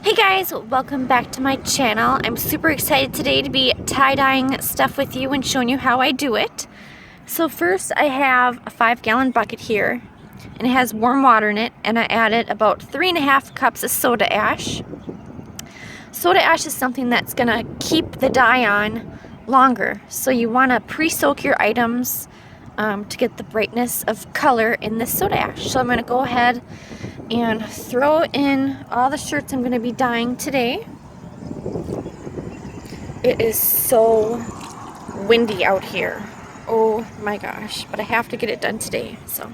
Hey guys, welcome back to my channel. I'm super excited today to be tie-dyeing stuff with you and showing you how I do it. So first I have a 5-gallon bucket here and it has warm water in it, and I added about 3.5 cups of soda ash. Soda ash is something that's gonna keep the dye on longer. So you wanna pre-soak your items to get the brightness of color in this soda ash. So I'm gonna go ahead and throw in all the shirts I'm going to be dyeing today. It is so windy out here. Oh my gosh, but I have to get it done today. So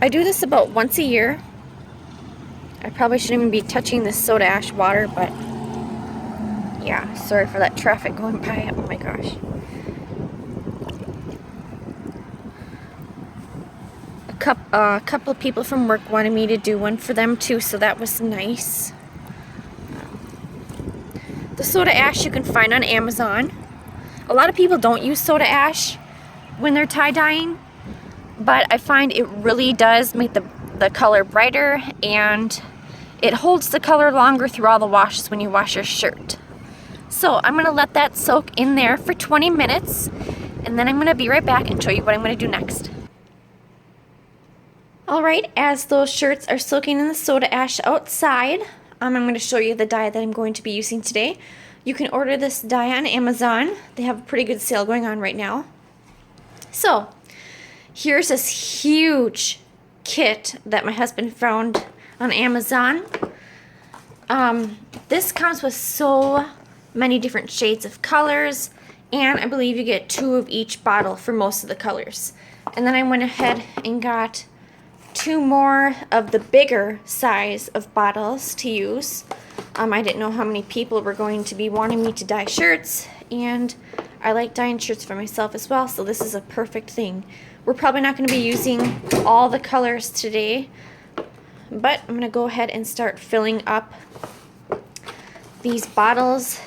I do this about once a year. I probably shouldn't even be touching this soda ash water, but yeah, sorry for that traffic going by. Oh my gosh. A couple of people from work wanted me to do one for them too, so that was nice. The soda ash you can find on Amazon. A lot of people don't use soda ash when they're tie-dyeing, but I find it really does make the color brighter, and it holds the color longer through all the washes when you wash your shirt. So I'm going to let that soak in there for 20 minutes, and then I'm going to be right back and show you what I'm going to do next. Alright, as those shirts are soaking in the soda ash outside, I'm going to show you the dye that I'm going to be using today. You can order this dye on Amazon. They have a pretty good sale going on right now. So, here's this huge kit that my husband found on Amazon. This comes with so many different shades of colors, and I believe you get 2 of each bottle for most of the colors. And then I went ahead and got 2 more of the bigger size of bottles to use. I didn't know how many people were going to be wanting me to dye shirts, and I like dyeing shirts for myself as well, so this is a perfect thing. We're probably not going to be using all the colors today, but I'm going to go ahead and start filling up these bottles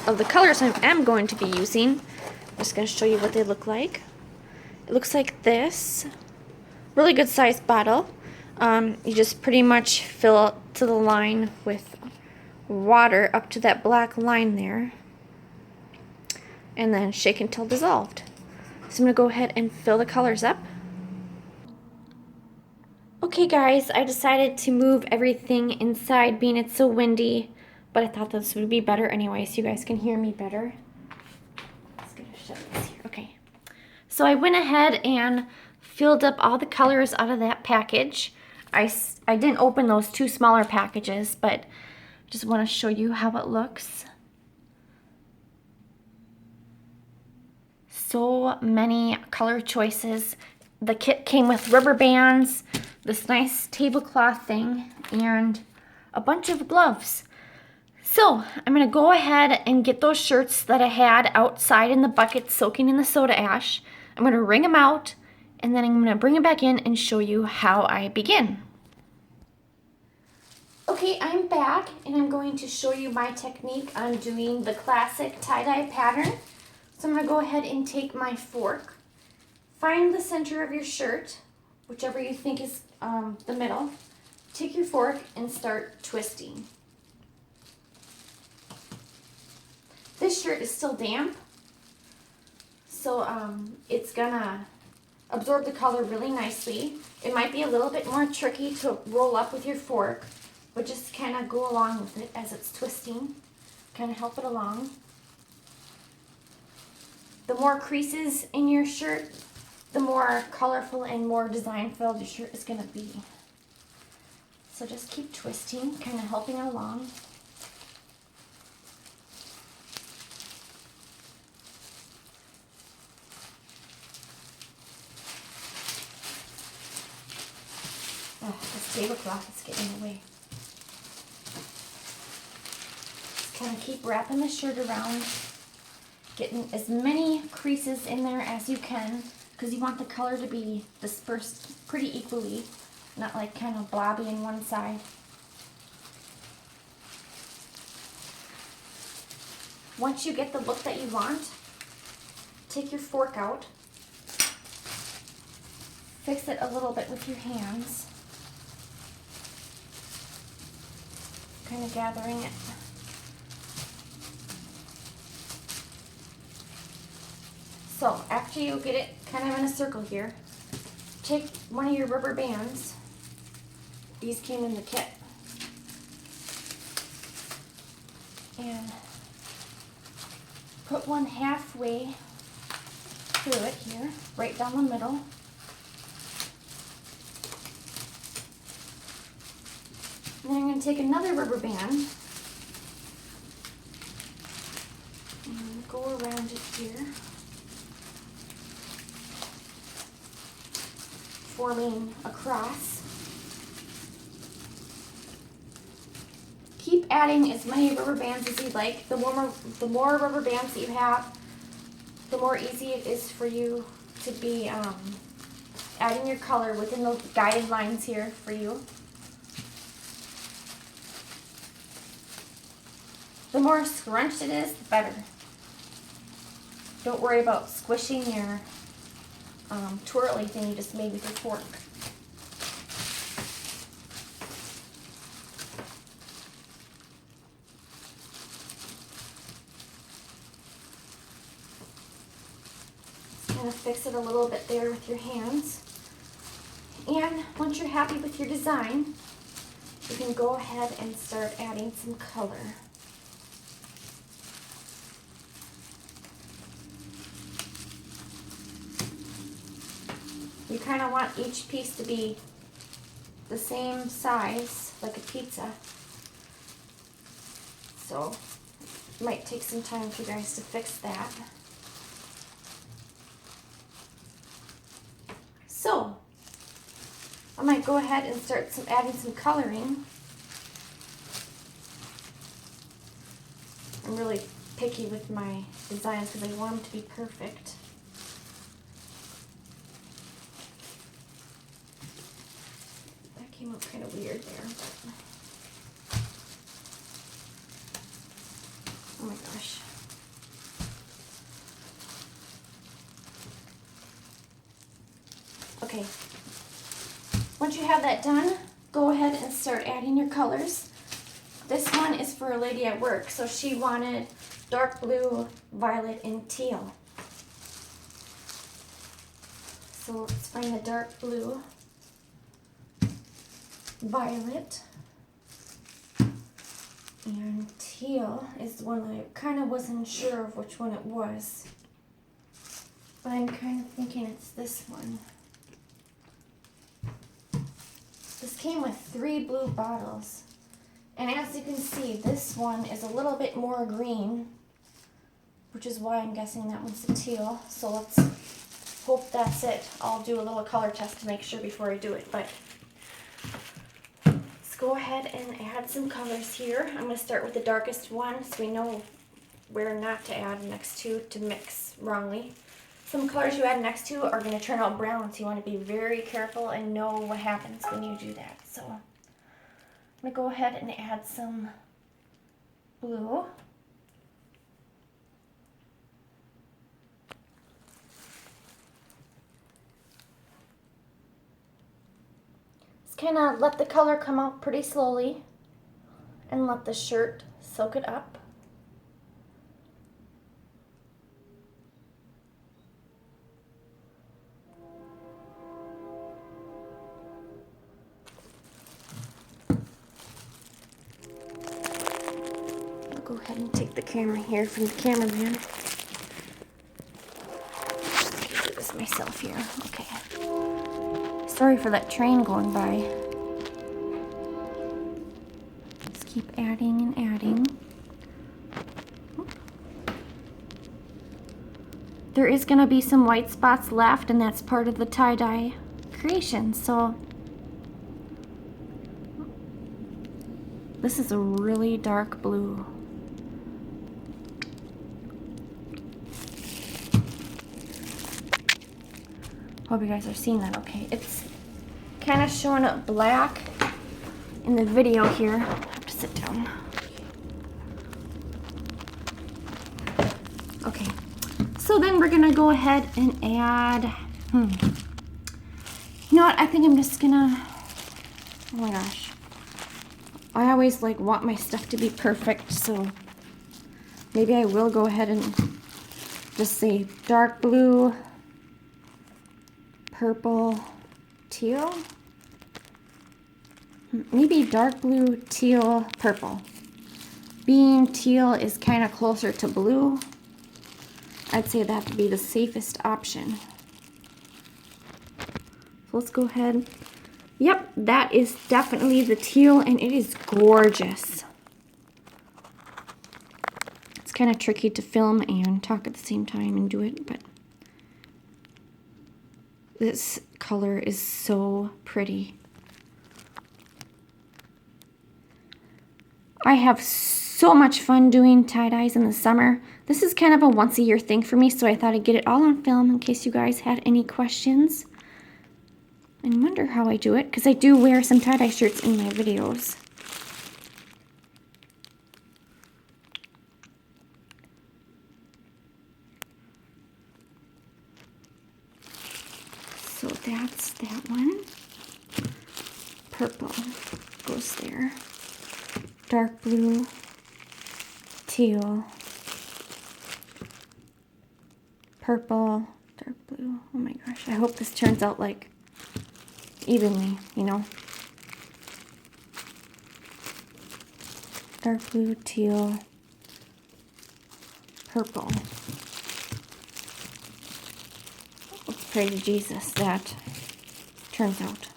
of the colors I am going to be using. I'm just going to show you what they look like. It looks like this. Really good sized bottle. You just pretty much fill it to the line with water up to that black line there, and then shake until dissolved. So I'm going to go ahead and fill the colors up. Okay guys, I decided to move everything inside being it's so windy, but I thought this would be better anyway so you guys can hear me better. Just going to shut this here. Okay. So I went ahead and filled up all the colors out of that package. I didn't open those 2 smaller packages, but just want to show you how it looks. So many color choices. The kit came with rubber bands, this nice tablecloth thing, and a bunch of gloves. So I'm going to go ahead and get those shirts that I had outside in the bucket soaking in the soda ash. I'm going to wring them out, and then I'm going to bring it back in and show you how I begin. Okay, I'm back, and I'm going to show you my technique on doing the classic tie-dye pattern. So I'm going to go ahead and take my fork, find the center of your shirt, whichever you think is the middle. Take your fork and start twisting. This shirt is still damp, so it's gonna absorb the color really nicely. It might be a little bit more tricky to roll up with your fork, but just kind of go along with it as it's twisting. Kind of help it along. The more creases in your shirt, the more colorful and more design-filled your shirt is going to be. So just keep twisting, kind of helping it along. Oh, this tablecloth is getting in the way. Just kind of keep wrapping the shirt around, getting as many creases in there as you can, because you want the color to be dispersed pretty equally, not like kind of blobby in one side. Once you get the look that you want, take your fork out, fix it a little bit with your hands, kind of gathering it. So after you get it kind of in a circle here, take one of your rubber bands. These came in the kit. And put one halfway through it here, right down the middle. And then I'm going to take another rubber band and go around it here, forming a cross. Keep adding as many rubber bands as you like. The more rubber bands that you have, the more easy it is for you to be adding your color within the guided lines here for you. The more scrunched it is, the better. Don't worry about squishing your twirly thing you just made with your fork. Just kind of fix it a little bit there with your hands. And once you're happy with your design, you can go ahead and start adding some color. You kind of want each piece to be the same size, like a pizza. So it might take some time for you guys to fix that. So I might go ahead and start adding some coloring. I'm really picky with my designs because I want them to be perfect. Came out kind of weird there, but oh my gosh. Okay, once you have that done, go ahead and start adding your colors. This one is for a lady at work, so she wanted dark blue, violet, and teal. So let's find the dark blue, violet, and teal is the one that I kind of wasn't sure of which one it was, but I'm kind of thinking it's this one. This came with 3 blue bottles, and as you can see, this one is a little bit more green, which is why I'm guessing that one's the teal. So let's hope that's it. I'll do a little color test to make sure before I do it, but go ahead and add some colors here. I'm going to start with the darkest one so we know where not to add next to mix wrongly. Some colors you add next to are going to turn out brown, so you want to be very careful and know what happens when you do that. So I'm going to go ahead and add some blue. Kind of let the color come out pretty slowly and let the shirt soak it up. I'll go ahead and take the camera here from the cameraman. Do this myself here. Okay. Sorry for that train going by. Just keep adding and adding. There is going to be some white spots left, and that's part of the tie-dye creation. So this is a really dark blue. Hope you guys are seeing that okay. It's kind of showing up black in the video here. I have to sit down. Okay, so then we're gonna go ahead and add, you know what, I think I'm just gonna, oh my gosh. I always like want my stuff to be perfect, so maybe I will go ahead and just say dark blue, purple, teal. Maybe dark blue, teal, purple. Being teal is kind of closer to blue, I'd say that would be the safest option. So let's go ahead. Yep, that is definitely the teal, and it is gorgeous. It's kind of tricky to film and talk at the same time and do it, but this color is so pretty. I have so much fun doing tie-dyes in the summer. This is kind of a once-a-year thing for me, so I thought I'd get it all on film in case you guys had any questions and wonder how I do it, because I do wear some tie-dye shirts in my videos. So that's that one. Purple goes there. Dark blue, teal, purple, dark blue. Oh my gosh, I hope this turns out like evenly, you know. Dark blue, teal, purple. Let's pray to Jesus that turns out.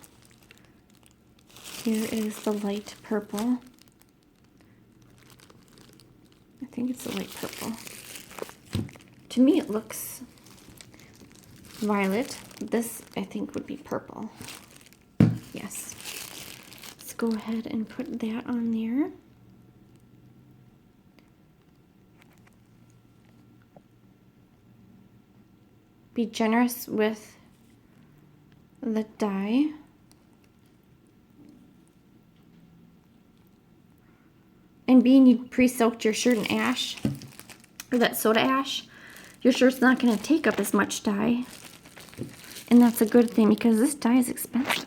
Here is the light purple. I think it's a light purple. To me it looks violet. This I think would be purple. Yes. Let's go ahead and put that on there. Be generous with the dye. And being you pre-soaked your shirt in ash, or that soda ash, your shirt's not going to take up as much dye. And that's a good thing because this dye is expensive.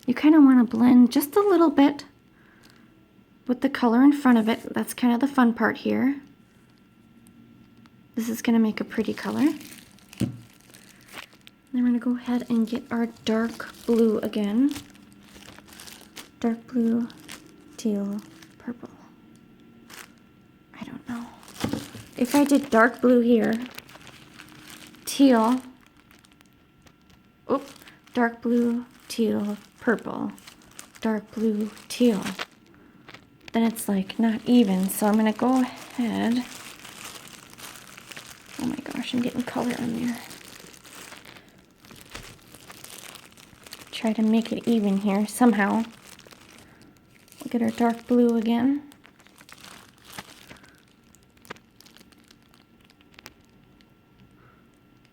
You kind of want to blend just a little bit with the color in front of it. That's kind of the fun part here. This is going to make a pretty color. Then we're going to go ahead and get our dark blue again. Dark blue, teal, purple. I don't know. If I did dark blue here, teal, dark blue, teal, purple, dark blue, teal, then it's like not even. So I'm going to go ahead. Oh my gosh, I'm getting color on there. Try to make it even here somehow. We'll get our dark blue again.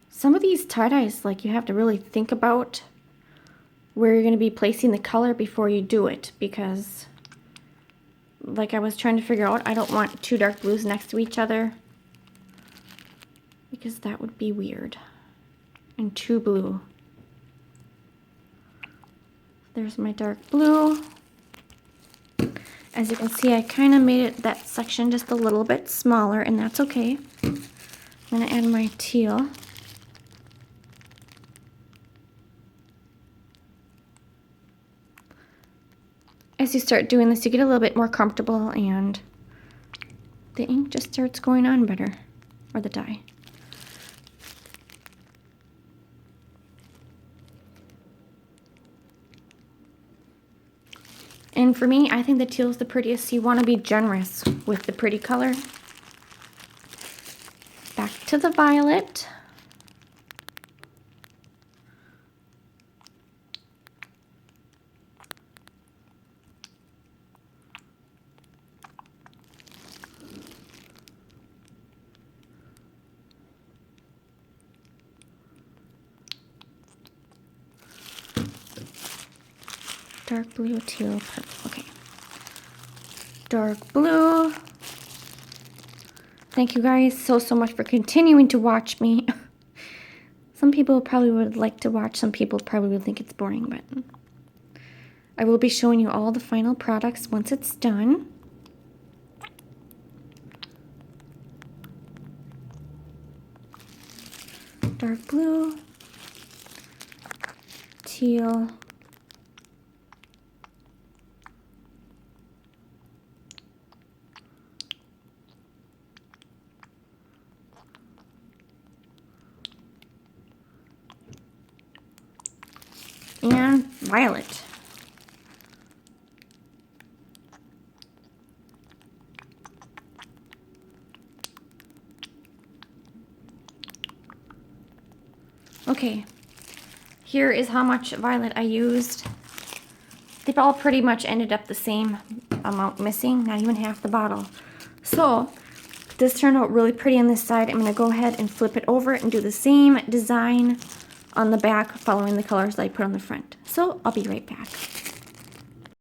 Some of these tie-dyes, like, you have to really think about where you're going to be placing the color before you do it, because like I was trying to figure out, I don't want two dark blues next to each other because that would be weird. And too blue. There's my dark blue. As you can see, I kind of made it that section just a little bit smaller, and that's okay. I'm going to add my teal. As you start doing this, you get a little bit more comfortable and the ink just starts going on better, or the dye. And for me, I think the teal is the prettiest. You want to be generous with the pretty color. Back to the violet. Dark blue, teal, purple. Okay. Dark blue. Thank you guys so much for continuing to watch me. Some people probably would like to watch. Some people probably would think it's boring, but I will be showing you all the final products once it's done. Dark blue, teal, and violet. Okay, here is how much violet I used. They've all pretty much ended up the same amount missing, not even half the bottle. So this turned out really pretty on this side. I'm going to go ahead and flip it over and do the same design on the back following the colors that I put on the front. So I'll be right back.